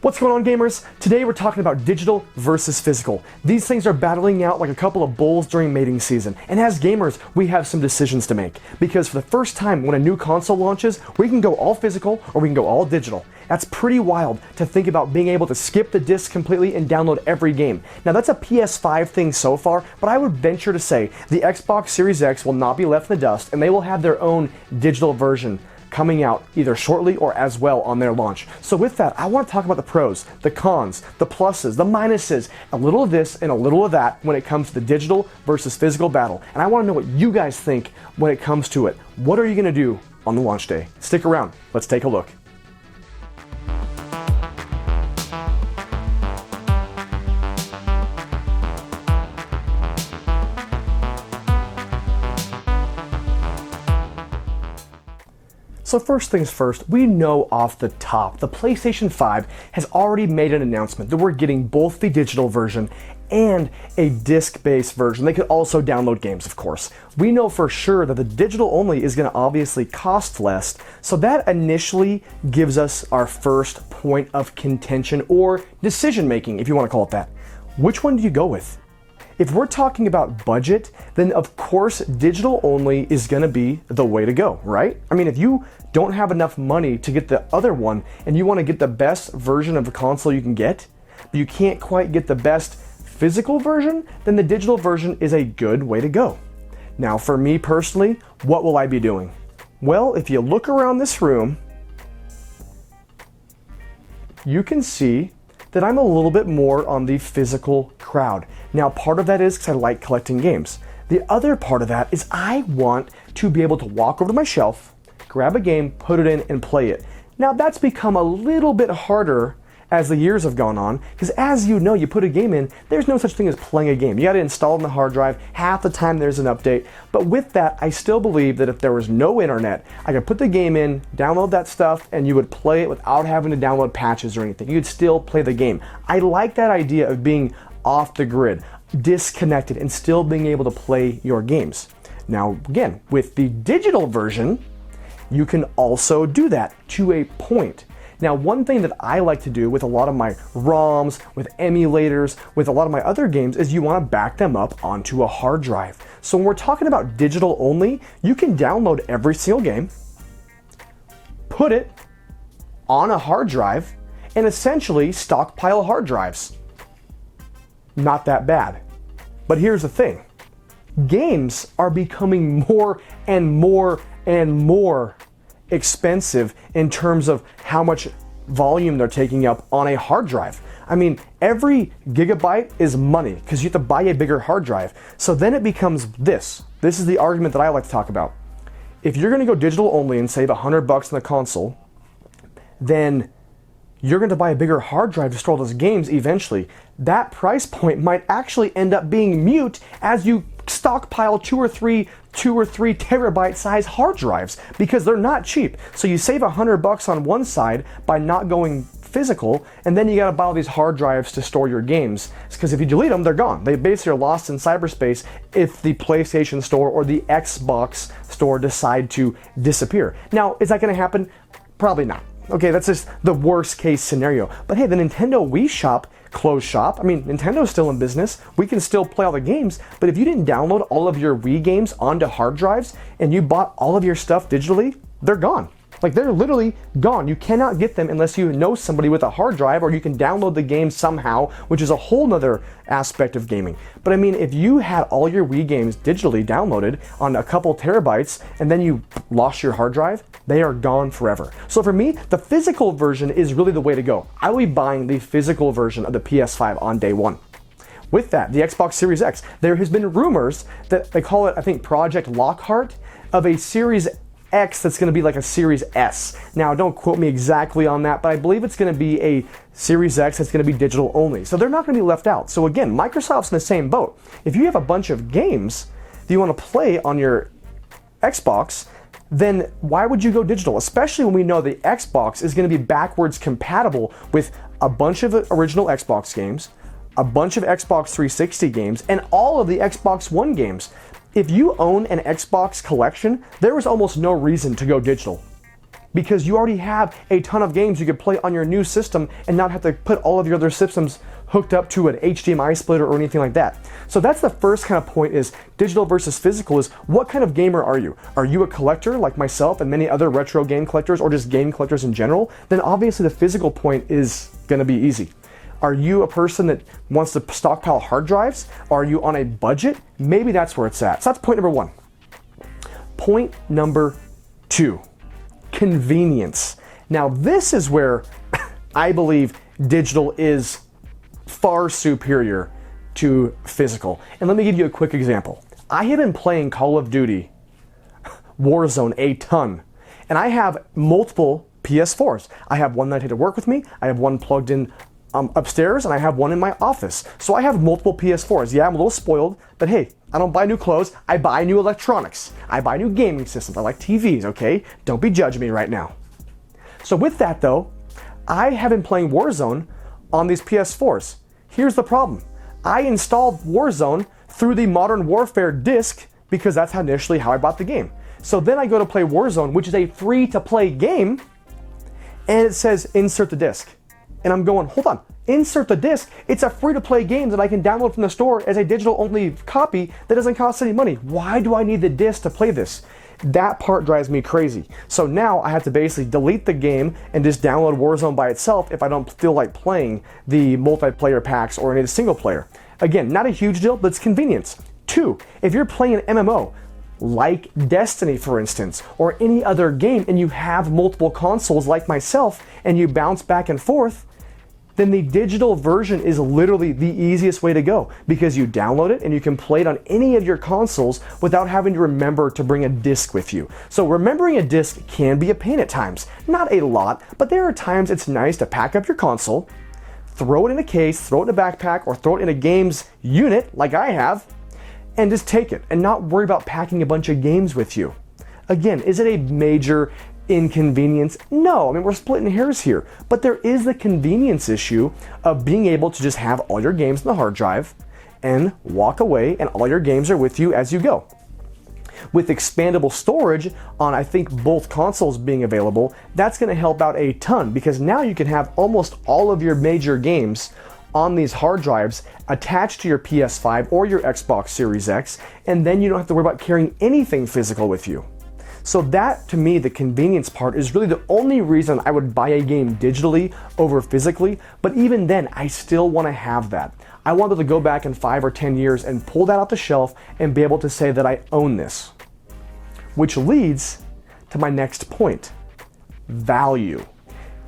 What's going on, gamers? Today we're talking about digital versus physical. These things are battling out like a couple of bulls during mating season. And as gamers, we have some decisions to make. Because for the first time when a new console launches, we can go all physical or we can go all digital. That's pretty wild to think about being able to skip the disc completely and download every game. Now that's a PS5 thing so far, but I would venture to say the Xbox Series X will not be left in the dust and they will have their own digital version coming out either shortly or as well on their launch. So with that, I want to talk about the pros, the cons, the pluses, the minuses, a little of this and a little of that when it comes to the digital versus physical battle. And I want to know what you guys think when it comes to it. What are you going to do on the launch day? Stick around. Let's take a look. So first things first, we know off the top, the PlayStation 5 has already made an announcement that we're getting both the digital version and a disc-based version. They could also download games, of course. We know for sure that the digital only is going to obviously cost less, so that initially gives us our first point of contention or decision making, if you want to call it that. Which one do you go with? If we're talking about budget, then of course digital only is going to be the way to go, right? I mean, if you don't have enough money to get the other one and you want to get the best version of the console you can get, but you can't quite get the best physical version, then the digital version is a good way to go. Now, for me personally, what will I be doing? Well, if you look around this room, you can see that I'm a little bit more on the physical crowd. Now, part of that is because I like collecting games. The other part of that is I want to be able to walk over to my shelf, grab a game, put it in, and play it. Now, that's become a little bit harder as the years have gone on, because as you know, you put a game in, there's no such thing as playing a game. You got to install it on the hard drive. Half the time there's an update. But with that, I still believe that if there was no internet, I could put the game in, download that stuff, and you would play it without having to download patches or anything. You'd still play the game. I like that idea of being off the grid, disconnected, and still being able to play your games. Now, again, with the digital version, you can also do that to a point. Now, one thing that I like to do with a lot of my ROMs, with emulators, with a lot of my other games is you want to back them up onto a hard drive. So when we're talking about digital only, you can download every single game, put it on a hard drive, and essentially stockpile hard drives. Not that bad. But here's the thing. Games are becoming more and more and more expensive in terms of how much volume they're taking up on a hard drive. I mean, every gigabyte is money because you have to buy a bigger hard drive. So then it becomes this. This is the argument that I like to talk about. If you're going to go digital only and save $100 on the console, then you're going to buy a bigger hard drive to store all those games eventually. That price point might actually end up being mute as you stockpile two or three terabyte size hard drives because they're not cheap. So you save $100 on one side by not going physical, and then you got to buy all these hard drives to store your games. Because if you delete them, they're gone. They basically are lost in cyberspace if the PlayStation Store or the Xbox Store decide to disappear. Now, is that going to happen? Probably not. Okay, that's just the worst case scenario. But hey, the Nintendo Wii shop closed shop. I mean, Nintendo's still in business. We can still play all the games, but if you didn't download all of your Wii games onto hard drives and you bought all of your stuff digitally, they're gone. Like, they're literally gone. You cannot get them unless you know somebody with a hard drive or you can download the game somehow, which is a whole nother aspect of gaming. But I mean, if you had all your Wii games digitally downloaded on a couple terabytes and then you lost your hard drive, they are gone forever. So for me, the physical version is really the way to go. I will be buying the physical version of the PS5 on day one. With that, the Xbox Series X, there has been rumors that they call it, I think, Project Lockhart, of a Series X that's going to be like a Series S. Now, don't quote me exactly on that, but I believe it's going to be a Series X that's going to be digital only. So they're not going to be left out. So again, Microsoft's in the same boat. If you have a bunch of games that you want to play on your Xbox, then why would you go digital? Especially when we know the Xbox is going to be backwards compatible with a bunch of original Xbox games, a bunch of Xbox 360 games, and all of the Xbox One games. If you own an Xbox collection, there is almost no reason to go digital. because you already have a ton of games you could play on your new system and not have to put all of your other systems hooked up to an HDMI splitter or anything like that. So that's the first kind of point, is digital versus physical, is what kind of gamer are you? Are you a collector like myself and many other retro game collectors, or just game collectors in general? Then obviously the physical point is gonna be easy. Are you a person that wants to stockpile hard drives? Are you on a budget? Maybe that's where it's at. So that's point number one. Point number two, convenience. Now this is where I believe digital is far superior to physical. And let me give you a quick example. I have been playing Call of Duty Warzone a ton, and I have multiple PS4s. I have one that I take to work with me, I have one plugged in upstairs, and I have one in my office. So I have multiple PS4s. Yeah, I'm a little spoiled, but hey, I don't buy new clothes, I buy new electronics. I buy new gaming systems, I like TVs, okay? Don't be judging me right now. So with that though, I have been playing Warzone on these PS4s. Here's the problem. I installed Warzone through the Modern Warfare disc because that's initially how I bought the game. So then I go to play Warzone, which is a free-to-play game, and it says insert the disc. And I'm going, hold on, insert the disc? It's a free-to-play game that I can download from the store as a digital-only copy that doesn't cost any money. Why do I need the disc to play this? That part drives me crazy. So now I have to basically delete the game and just download Warzone by itself if I don't feel like playing the multiplayer packs or any of the single player. Again, not a huge deal, but it's convenience. Two, if you're playing an MMO, like Destiny for instance, or any other game, and you have multiple consoles like myself, and you bounce back and forth, then the digital version is literally the easiest way to go, because you download it and you can play it on any of your consoles without having to remember to bring a disc with you. So remembering a disc can be a pain at times. Not a lot, but there are times it's nice to pack up your console, throw it in a case, throw it in a backpack, or throw it in a games unit like I have, and just take it and not worry about packing a bunch of games with you. Again, is it a major inconvenience? No, I mean, we're splitting hairs here, but there is the convenience issue of being able to just have all your games in the hard drive and walk away, and all your games are with you as you go. With expandable storage on, I think, both consoles being available, that's going to help out a ton, because now you can have almost all of your major games on these hard drives attached to your PS5 or your Xbox Series X, and then you don't have to worry about carrying anything physical with you. So that, to me, the convenience part is really the only reason I would buy a game digitally over physically, but even then, I still want to have that. I want to go back in 5 or 10 years and pull that off the shelf and be able to say that I own this. Which leads to my next point, value.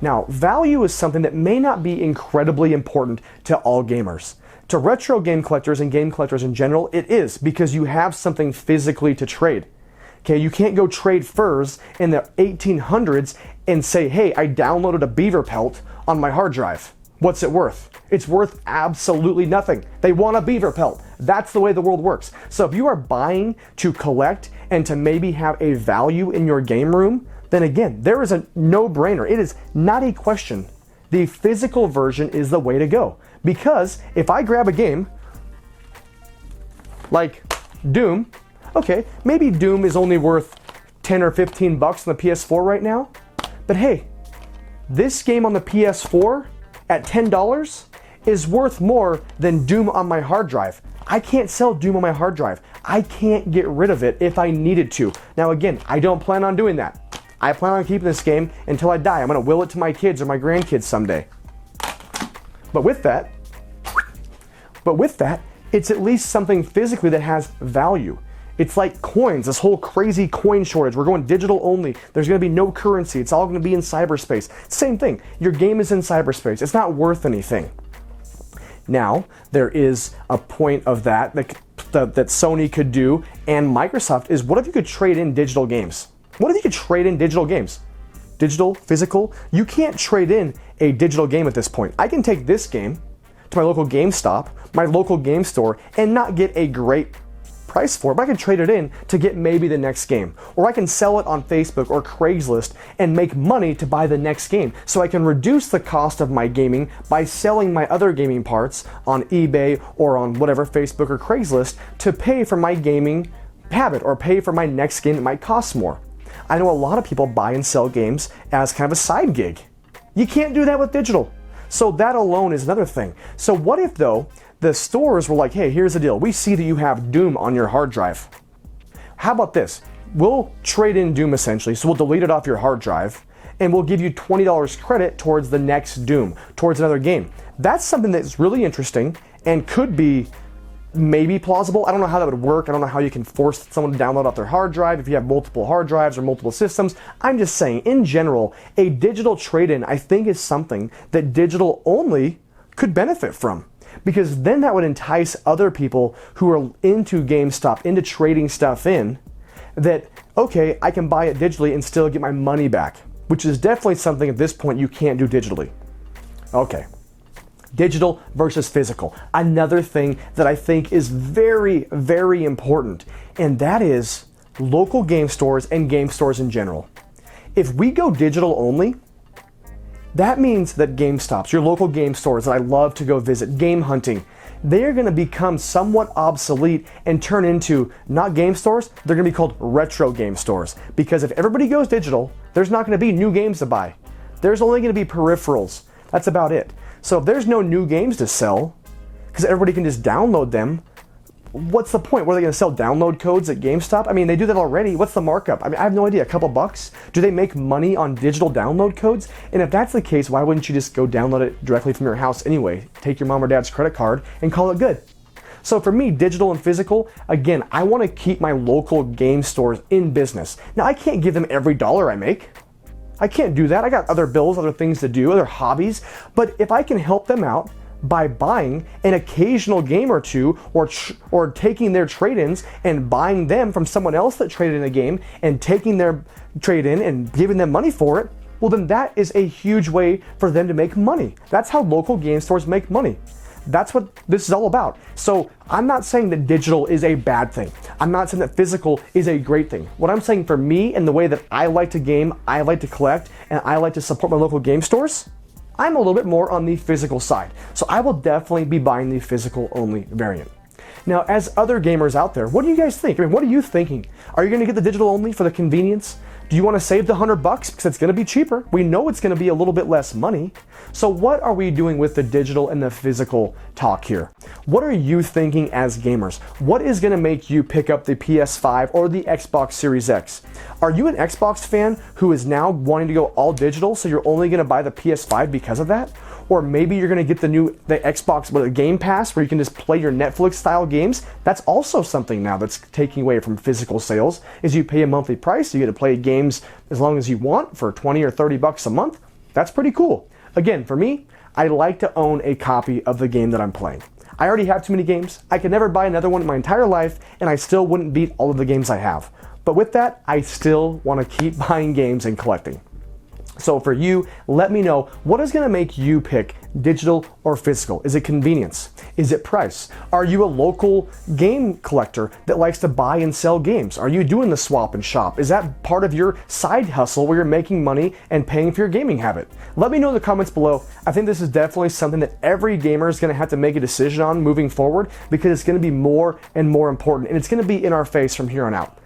Now, value is something that may not be incredibly important to all gamers. To retro game collectors and game collectors in general, it is, because you have something physically to trade. Okay, you can't go trade furs in the 1800s and say, hey, I downloaded a beaver pelt on my hard drive. What's it worth? It's worth absolutely nothing. They want a beaver pelt. That's the way the world works. So if you are buying to collect and to maybe have a value in your game room, then again, there is a no-brainer. It is not a question. The physical version is the way to go. Because if I grab a game like Doom, okay, maybe Doom is only worth 10 or 15 bucks on the PS4 right now, but hey, this game on the PS4 at $10 is worth more than Doom on my hard drive. I can't sell Doom on my hard drive. I can't get rid of it if I needed to. Now again, I don't plan on doing that. I plan on keeping this game until I die. I'm gonna will it to my kids or my grandkids someday. But with that, it's at least something physically that has value. It's like coins, this whole crazy coin shortage. We're going digital only. There's gonna be no currency. It's all gonna be in cyberspace. Same thing, your game is in cyberspace. It's not worth anything. Now, there is a point of that Sony could do, and Microsoft, is what if you could trade in digital games? What if you could trade in digital games? Digital, physical? You can't trade in a digital game at this point. I can take this game to my local GameStop, my local game store, and not get a great price for it, but I can trade it in to get maybe the next game. Or I can sell it on Facebook or Craigslist and make money to buy the next game. So I can reduce the cost of my gaming by selling my other gaming parts on eBay or on whatever, Facebook or Craigslist, to pay for my gaming habit or pay for my next game that might cost more. I know a lot of people buy and sell games as kind of a side gig. You can't do that with digital. So that alone is another thing. So what if though, the stores were like, hey, here's the deal. We see that you have Doom on your hard drive. How about this? We'll trade in Doom essentially, so we'll delete it off your hard drive, and we'll give you $20 credit towards the next Doom, towards another game. That's something that's really interesting and could be maybe plausible. I don't know how that would work. I don't know how you can force someone to download off their hard drive if you have multiple hard drives or multiple systems. I'm just saying, in general, a digital trade-in, I think, is something that digital only could benefit from. Because then that would entice other people who are into GameStop, into trading stuff in, that, okay, I can buy it digitally and still get my money back, which is definitely something at this point you can't do digitally. Okay. Digital versus physical. Another thing that I think is very, very important, and that is local game stores and game stores in general. If we go digital only, that means that GameStops, your local game stores that I love to go visit, game hunting, they're going to become somewhat obsolete and turn into not game stores, they're going to be called retro game stores. Because if everybody goes digital, there's not going to be new games to buy. There's only going to be peripherals. That's about it. So if there's no new games to sell, because everybody can just download them, what's the point? What are they going to sell download codes at GameStop? I mean, they do that already. What's the markup? I mean, I have no idea. A couple bucks? Do they make money on digital download codes? And if that's the case, why wouldn't you just go download it directly from your house anyway? Take your mom or dad's credit card and call it good. So for me, digital and physical, again, I want to keep my local game stores in business. Now, I can't give them every dollar I make. I can't do that. I got other bills, other things to do, other hobbies. But if I can help them out by buying an occasional game or two, or taking their trade-ins and buying them from someone else that traded in a game and taking their trade-in and giving them money for it, well then that is a huge way for them to make money. That's how local game stores make money. That's what this is all about. So I'm not saying that digital is a bad thing. I'm not saying that physical is a great thing. What I'm saying for me and the way that I like to game, I like to collect, and I like to support my local game stores, I'm a little bit more on the physical side. So I will definitely be buying the physical only variant. Now, as other gamers out there, what do you guys think? I mean, what are you thinking? Are you gonna get the digital only for the convenience? Do you wanna save the $100 because it's gonna be cheaper? We know it's gonna be a little bit less money. So what are we doing with the digital and the physical talk here? What are you thinking as gamers? What is gonna make you pick up the PS5 or the Xbox Series X? Are you an Xbox fan who is now wanting to go all digital, so you're only gonna buy the PS5 because of that? Or maybe you're gonna get the Xbox with a Game Pass where you can just play your Netflix style games. That's also something now that's taking away from physical sales, is you pay a monthly price, you get to play games as long as you want for 20 or 30 bucks a month. That's pretty cool. Again, for me, I like to own a copy of the game that I'm playing. I already have too many games. I could never buy another one in my entire life, and I still wouldn't beat all of the games I have. But with that, I still wanna keep buying games and collecting. So for you, let me know, what is gonna make you pick digital or physical? Is it convenience? Is it price? Are you a local game collector that likes to buy and sell games? Are you doing the swap and shop? Is that part of your side hustle where you're making money and paying for your gaming habit? Let me know in the comments below. I think this is definitely something that every gamer is gonna have to make a decision on moving forward, because it's gonna be more and more important, and it's gonna be in our face from here on out.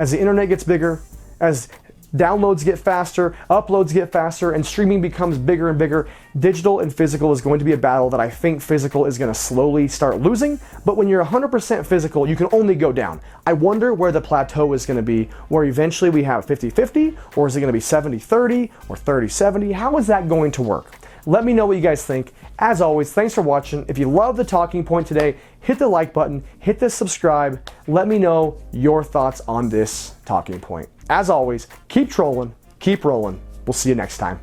As the internet gets bigger, as downloads get faster, uploads get faster, and streaming becomes bigger and bigger, digital and physical is going to be a battle that I think physical is going to slowly start losing. But when you're 100% physical, you can only go down. I wonder where the plateau is going to be, where eventually we have 50-50, or is it going to be 70-30, or 30-70? How is that going to work? Let me know what you guys think. As always, thanks for watching. If you love the talking point today, hit the like button, hit the subscribe. Let me know your thoughts on this talking point. As always, keep trolling, keep rolling. We'll see you next time.